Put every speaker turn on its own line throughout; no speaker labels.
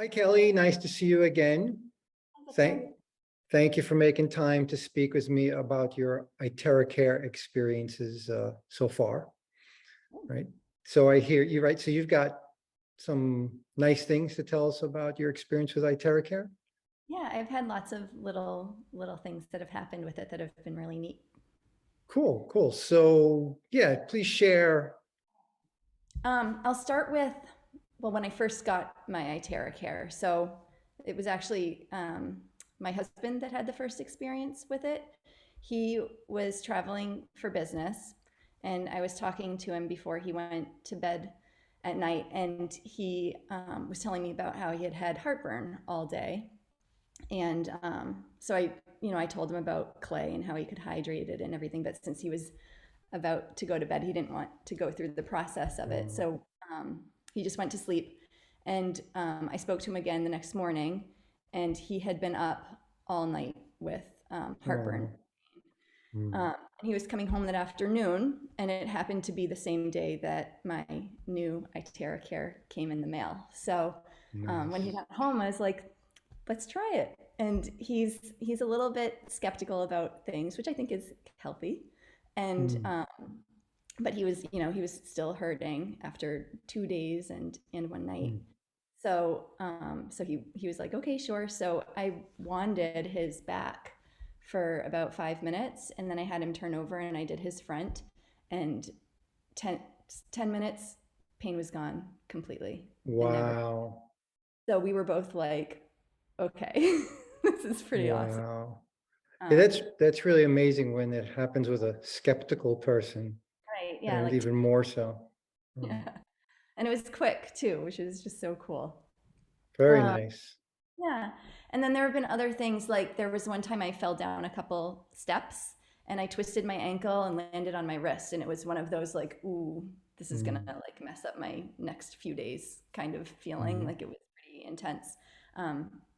Hi, Kelly. Nice to see you again. Thank, thank you for making time to speak with me about your iTeraCare experiences so far. Right. So I hear you, right? So you've got some nice things to tell us about your experience with iTeraCare?
Yeah, I've had lots of little things that have happened with it that have been really neat.
Cool, cool. So yeah, please share.
I'll start with, well, when I first got my iTeraCare. So it was actually my husband that had the first experience with it. He was traveling for business, and I was talking to him before he went to bed at night, and he was telling me about how he had had heartburn all day. And so I told him about clay and how he could hydrate it and everything. But since he was about to go to bed, he didn't want to go through the process of it.
Um,
So he just went to sleep. And I spoke to him again the next morning, and he had been up all night with heartburn.
oh, mm,
And he was coming home that afternoon, and it happened to be the same day that my new iTeraCare came in the mail. So when he
nice.
got home, I was like, let's try it. And he's a little bit skeptical about things, which I think is healthy. And
Mm,
but he was still hurting after 2 days and one night.
mm.
So he was like, okay, sure. So I wanded his back for about 5 minutes, and then I had him turn over and I did his front, and 10, 10 minutes, pain was gone completely and never.
Wow.
So we were both like, okay, this is pretty awesome.
Wow. Yeah,
Um,
that's really amazing when it happens with a skeptical person,
right. Yeah.
and
Like,
even more so.
yeah.
Mm,
And it was quick too, which is just so cool.
very
Um,
nice.
Yeah. And then there have been other things, like there was one time I fell down a couple steps and I twisted my ankle and landed on my wrist. And it was one of those like, ooh, this is gonna
Mm,
like mess up my next few days kind of feeling.
mm.
Like it was pretty intense.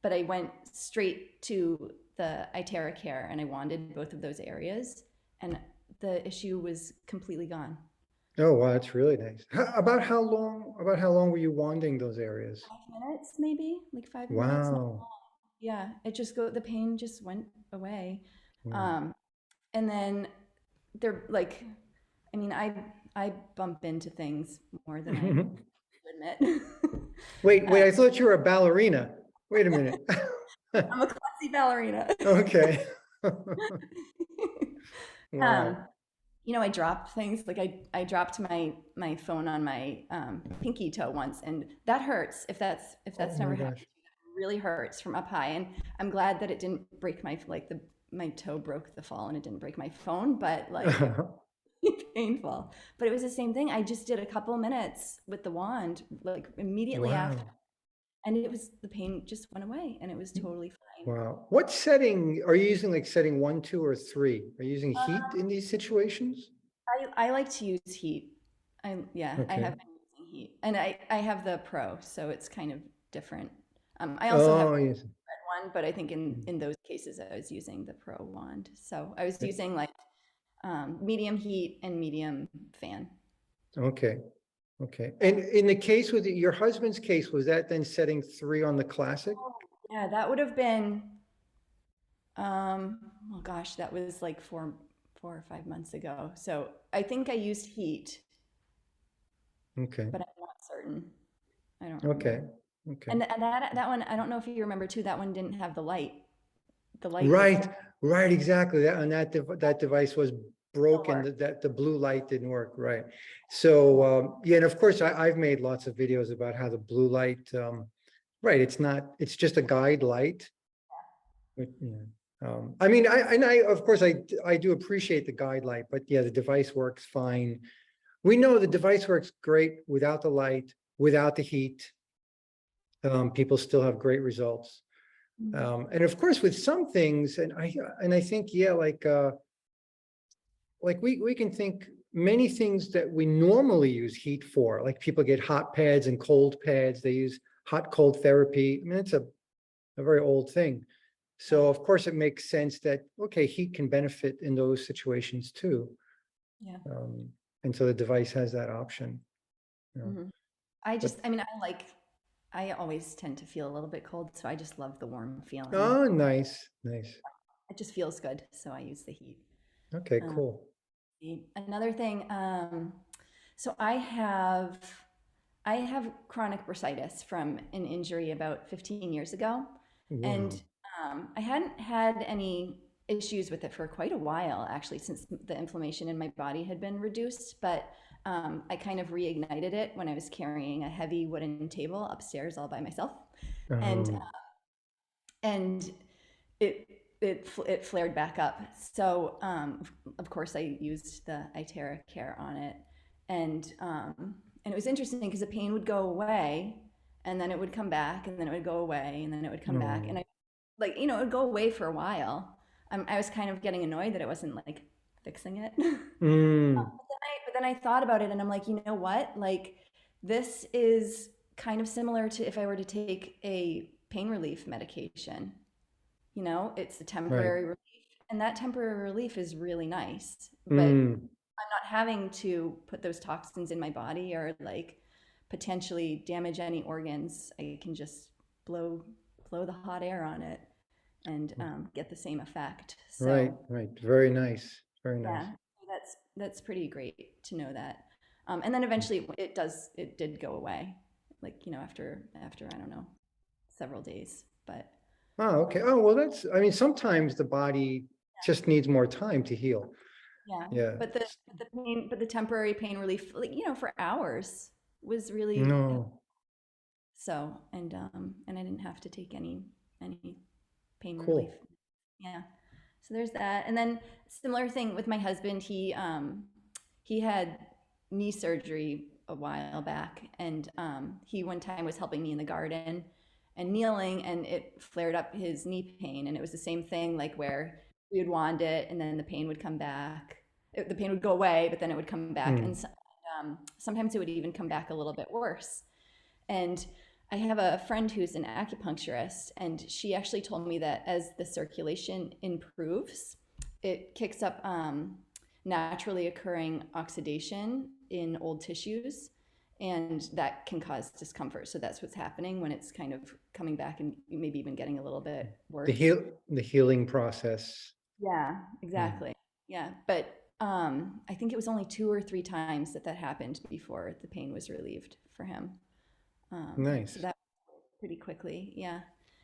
But I went straight to the iTeraCare and I wanded both of those areas, and the issue was completely gone.
Oh, wow, that's really nice. About how long were you wandering those areas?
5 minutes, maybe like 5 minutes.
Wow.
Yeah, the pain just went away.
Wow.
Um, and then they're like, I mean, I bump into things more than I admit.
Wait,
uh,
I thought you were a ballerina. Wait a minute.
I'm a classy ballerina.
Okay.
um,
Wow.
I drop things like I dropped my phone on my pinky toe once, and that hurts. If that's
Oh
never
my
happened,
gosh.
it really hurts from up high. And I'm glad that it didn't break my toe broke the fall and it didn't break my phone, but like it was painful. But it was the same thing. I just did a couple minutes with the wand, like immediately after,
Wow.
and the pain just went away, and it was totally fine.
Wow. What setting are you using, like setting 1, 2, or 3? Are you using heat in these situations?
I like to use heat. I
Okay.
have been using heat, and I have the pro, so it's kind of different. I also have
Oh,
a
yes.
red one, but I think in those cases I was using the pro wand. So I was
Okay.
using like medium heat and medium fan.
Okay. Okay.
Yeah.
And in the case with your husband's case, was that then setting 3 on the classic?
Yeah, that would have been oh gosh, that was like 4 or 5 months ago. So I think I used heat,
Okay.
but I'm not certain. I don't
Okay.
remember.
Okay.
And that one, I don't know if you remember too, that one didn't have the light. The light was
Right. Right. Exactly. That and that device was
still
broken.
work.
That the blue light didn't work. Right. So yeah, and of course I've made lots of videos about how the blue light. Right. It's not. It's just a guide light. Yeah. I mean, I of course I do appreciate the guide light, but yeah, the device works fine. We know the device works great without the light, without the heat. People still have great results.
Mhm.
And of course, with some things, and I think, yeah, like we can think many things that we normally use heat for, like people get hot pads and cold pads. They use hot cold therapy. I mean, it's a very old thing.
Yeah.
So of course, it makes sense that okay, heat can benefit in those situations too.
Yeah.
And so the device has that option. You know.
Mhm.
But
I mean, I always tend to feel a little bit cold, so I just love the warm feeling.
Oh, nice, nice.
It just feels good, so I use the heat.
Okay,
Um,
cool.
Another thing, so I have chronic bursitis from an injury about 15 years ago, and
Wow.
I hadn't had any issues with it for quite a while, actually, since the inflammation in my body had been reduced. But I kind of reignited it when I was carrying a heavy wooden table upstairs all by myself, and
Oh,
and it flared back up. So of course I used the iTeraCare on it, and it was interesting because the pain would go away, and then it would come back, and then it would go away, and then it would come back, and
oh.
I like it would go away for a while. I was kind of getting annoyed that it wasn't like fixing it.
Mm,
But then I thought about it, and I'm like, you know what? Like this is kind of similar to if I were to take a pain relief medication. It's a
right.
temporary relief, and that temporary relief is really nice. But
Mm,
I'm not having to put those toxins in my body or like potentially damage any organs. I can just blow the hot air on it and get the same effect.
right,
So
right. Very nice. Very nice.
yeah, that's pretty great to know that. And then eventually it did go away, like after I don't know, several days. But
Oh, okay. Oh, well, I mean, sometimes the body just needs more time to heal.
yeah,
Yeah.
but the temporary pain relief, like for hours, was really
No,
so, and I didn't have to take any pain relief.
cool.
Yeah, so there's that, and then similar thing with my husband. He had knee surgery a while back, and he one time was helping me in the garden and kneeling, and it flared up his knee pain, and it was the same thing, like where we would wand it, and then the pain would come back. The pain would go away, but then it would come back, and
Mm,
sometimes it would even come back a little bit worse. And I have a friend who's an acupuncturist, and she actually told me that as the circulation improves, it kicks up naturally occurring oxidation in old tissues, and that can cause discomfort. So that's what's happening when it's kind of coming back and maybe even getting a little bit
the
worse.
heal, the healing process.
Yeah,
Yeah.
exactly. Yeah, but I think it was only 2 or 3 times that happened before the pain was relieved for him. So
Nice.
that pretty quickly, yeah.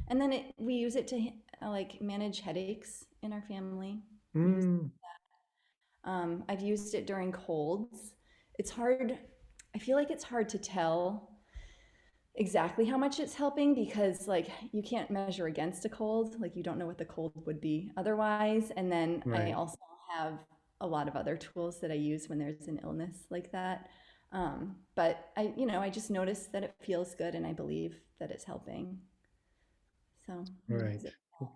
And then we use it to like manage headaches in our family. We use
Mm,
I've used it during colds. It's hard. I feel like it's hard to tell exactly how much it's helping because like you can't measure against a cold. Like you don't know what the cold would be otherwise. And then I
right,
also have a lot of other tools that I use when there's an illness like that. But I just noticed that it feels good, and I believe that it's helping. So I
right,
use it.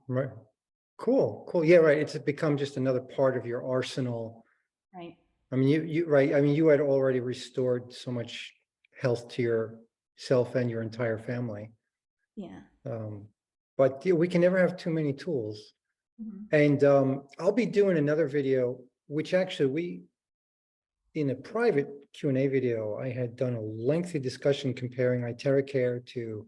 right. Cool, cool. Yeah, right. It's become just another part of your arsenal.
Right.
I mean, right. I mean, you had already restored so much health to yourself and your entire family.
Yeah.
Um, but yeah, we can never have too many tools.
Mhm.
And I'll be doing another video, which actually in a private Q&A video, I had done a lengthy discussion comparing iTeraCare to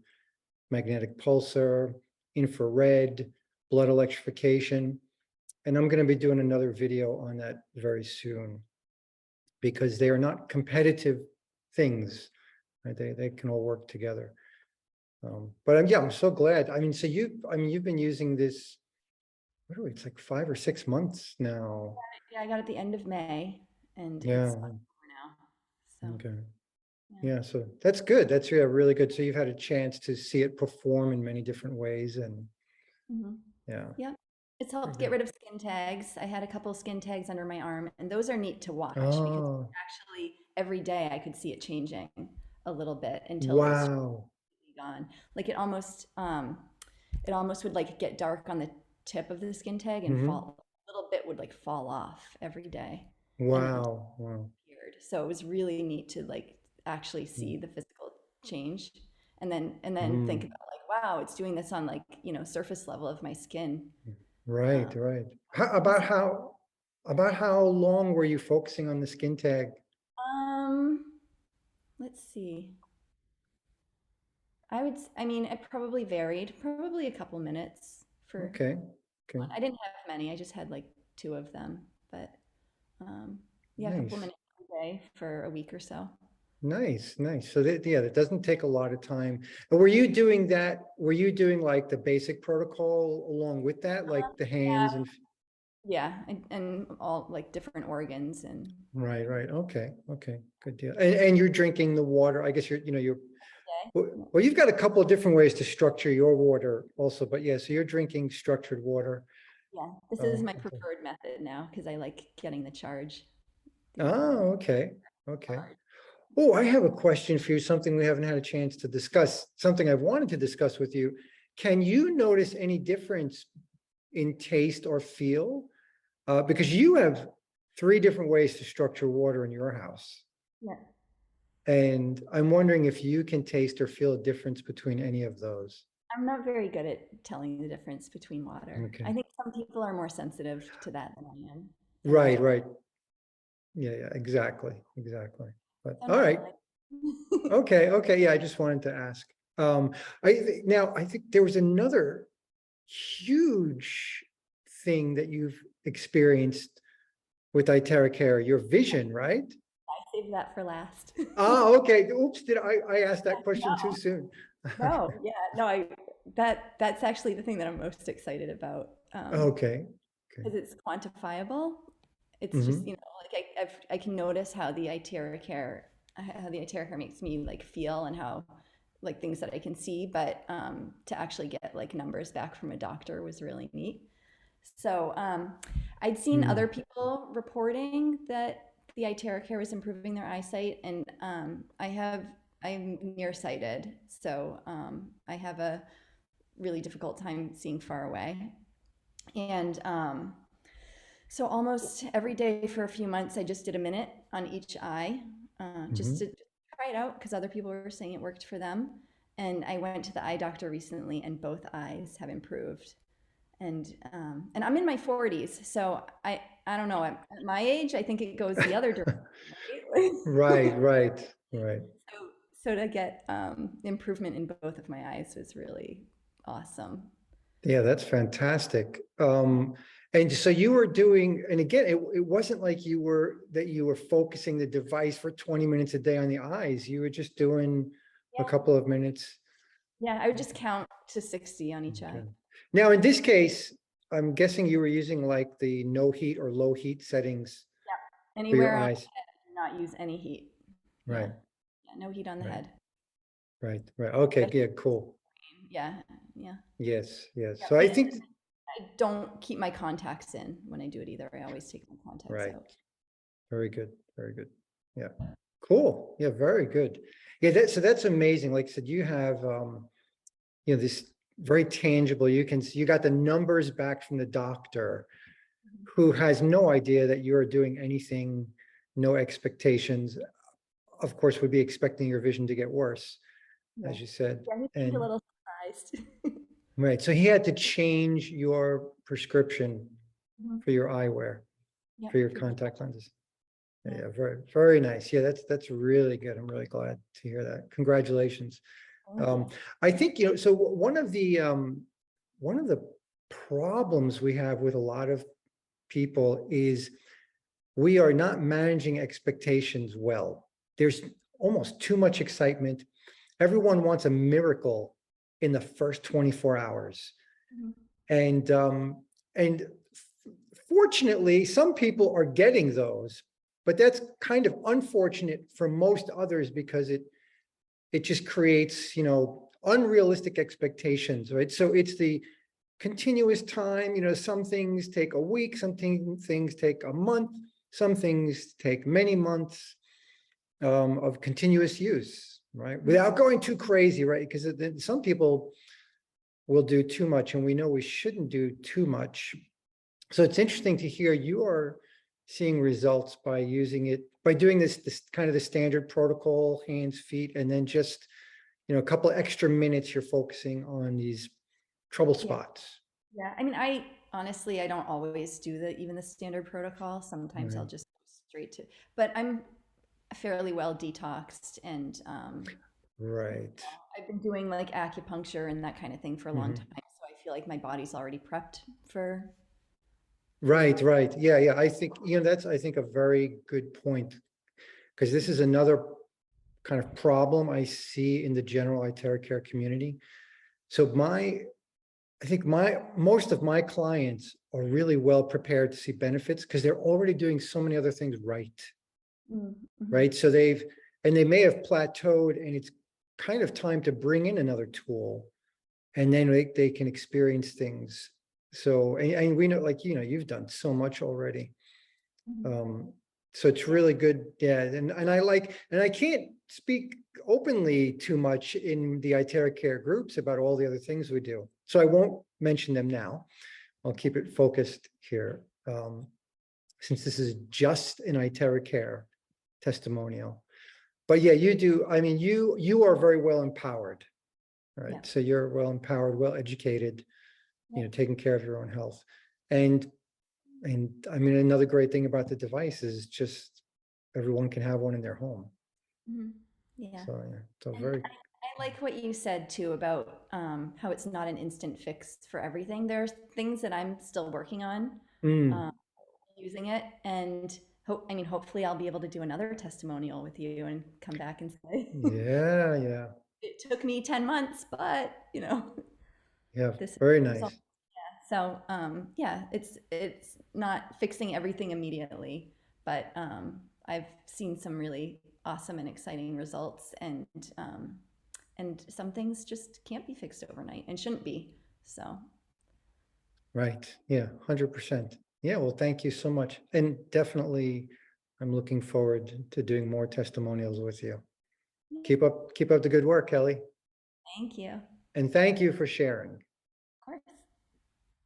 magnetic pulsar, infrared, blood electrification. And I'm going to be doing another video on that very soon because they are not competitive things. Right? They can all work together. But yeah, I'm so glad. I mean, you've been using this, what are we, it's like 5 or 6 months now.
Yeah, I got it at the end of May, and it's
Yeah,
October now. So
okay.
yeah.
Yeah, so that's good. That's, yeah, really good. So you've had a chance to see it perform in many different ways, and
Hmm.
yeah,
Yeah. It's
very
helped get
good.
rid of skin tags. I had a couple skin tags under my arm, and those are neat to watch because
Oh,
actually every day I could see it changing a little bit until it was
wow.
gone. Like it almost would like get dark on the tip of the skin tag and
Hmm.
fall. A little bit would like fall off every day, and then
Wow, wow.
disappeared. So it was really neat to like actually see the physical change, and then think
Mm,
about like, wow, it's doing this on like surface level of my skin.
right,
Um,
right.
so,
About how long were you focusing on the skin tag?
um, let's see. I mean, it probably varied, probably a couple minutes for
Okay. Okay.
one. I didn't have many. I just had like two of them, but um, yeah, a couple
Nice.
minutes a day for a week or so.
Nice. Nice. So that, yeah, that doesn't take a lot of time. And were you doing that? Were you doing like the basic protocol along with that, like the hands
Yeah,
and
yeah, and all like different organs and
right, right. Okay. Okay. Good deal. And you're drinking the water. I guess you're
okay.
well, you've got a couple of different ways to structure your water also, but yeah, so you're drinking structured water.
Yeah, this is my
Okay.
preferred method now because I like getting the charge. The
Oh, okay. Okay.
charge.
Oh, I have a question for you, something we haven't had a chance to discuss, something I've wanted to discuss with you. Can you notice any difference in taste or feel? Because you have three different ways to structure water in your house.
Yeah,
And I'm wondering if you can taste or feel a difference between any of those.
I'm not very good at telling the difference between water. I
Okay.
think some people are more sensitive to that than I am, and I
Right,
just
right. Yeah, yeah, exactly, exactly. But
I'm
all
not
right.
really.
Okay, okay. Yeah, I just wanted to ask. Now I think there was another huge thing that you've experienced with iTeraCare, your vision, right?
I saved that for last.
Oh, okay. Oops, did I asked that question too
No,
soon?
no, yeah, no. That's actually the thing that I'm most excited about,
Okay, okay.
because it's quantifiable. It's just,
Hmm.
like I can notice how the iTeraCare makes me like feel and how like things that I can see, but to actually get like numbers back from a doctor was really neat. So I'd seen other people reporting that the iTeraCare was improving their eyesight, and I'm nearsighted, so I have a really difficult time seeing far away, and so almost every day for a few months, I just did a minute on each eye, just
Hmm.
to try it out because other people were saying it worked for them. And I went to the eye doctor recently, and both eyes have improved. And I'm in my 40s, so I don't know. At my age, I think it goes the other direction, right?
Right, right, right.
so so to get improvement in both of my eyes was really awesome.
Yeah, that's fantastic. And so you were doing, and again, it wasn't like you were focusing the device for 20 minutes a day on the eyes. You were just doing a
Yeah,
couple of minutes.
yeah. I would just count to 60 on each eye.
Okay. Now, in this case, I'm guessing you were using like the no heat or low heat settings for your
Anywhere on
eyes.
the head, do not use any heat. Yeah.
Right,
Yeah, no heat on the
right,
head.
right, right. Okay,
That's
yeah, cool.
yeah, yeah.
Yes, yes.
Yeah.
So I
And
think,
I don't keep my contacts in when I do it either. I always take my contacts
right,
out.
very good, very good. Yeah, cool. Yeah, very good. Yeah, so that's amazing. Like I said, you have this very tangible, you got the numbers back from the doctor
Mhm.
who has no idea that you're doing anything, no expectations, of course, would be expecting your vision to get worse,
Yeah.
as you said.
Yeah, he seemed a
And
little surprised.
right, so he had to change your prescription
Mhm.
for your eyewear,
Yep,
for your
for the
contact lenses. Yeah,
yeah.
yeah, very, very nice. Yeah, that's really good. I'm really glad to hear that. Congratulations.
Thank you.
I think, so one of the problems we have with a lot of people is we are not managing expectations well. There's almost too much excitement. Everyone wants a miracle in the first 24 hours.
Mhm.
And fortunately, some people are getting those, but that's kind of unfortunate for most others because it just creates, unrealistic expectations, right? So it's the continuous time, some things take a week, things take a month, some things take many months of continuous use, right? Without going too crazy, right? Because some people will do too much, and we know we shouldn't do too much. So it's interesting to hear you are seeing results by using it, by doing this kind of the standard protocol, hands, feet, and then just, a couple of extra minutes you're focusing on these trouble
Yeah.
spots.
Yeah. I mean, I honestly, I don't always do even the standard protocol. Sometimes I'll
Right.
just go straight to, but I'm fairly well detoxed and
Right.
I've been doing like acupuncture and that kind of thing for a long
Mhm.
time, so I feel like my body's already prepped for.
Right, right. Yeah, yeah. I think, that's, I think, a very good point, because this is another kind of problem I see in the general iTeraCare community. So I think most of my clients are really well prepared to see benefits because they're already doing so many other things right.
Mm-hmm.
Right. So they may have plateaued, and it's kind of time to bring in another tool, and then they can experience things. So, and we know, like, you've done so much already. Um, so it's really good. Yeah. And I can't speak openly too much in the iTeraCare groups about all the other things we do. So I won't mention them now. I'll keep it focused here. Since this is just an iTeraCare testimonial. But yeah, you do. I mean, you are very well empowered, right?
Yeah.
So you're well empowered, well educated, taking care of your own health. And I mean, another great thing about the device is just everyone can have one in their home.
Mhm. Yeah.
So yeah, so
And
very.
I like what you said too about how it's not an instant fix for everything. There's things that I'm still working on
Mm,
um, using it, and I mean, hopefully, I'll be able to do another testimonial with you and come back and say
yeah, yeah,
it took me 10 months, but
yeah.
this
Very
result.
nice.
So yeah, it's not fixing everything immediately, but I've seen some really awesome and exciting results, and some things just can't be fixed overnight and shouldn't be. So
Right. Yeah, 100%. Yeah. Well, thank you so much. And definitely, I'm looking forward to doing more testimonials with you. Keep up the good work, Kelly.
thank you.
And thank you for sharing.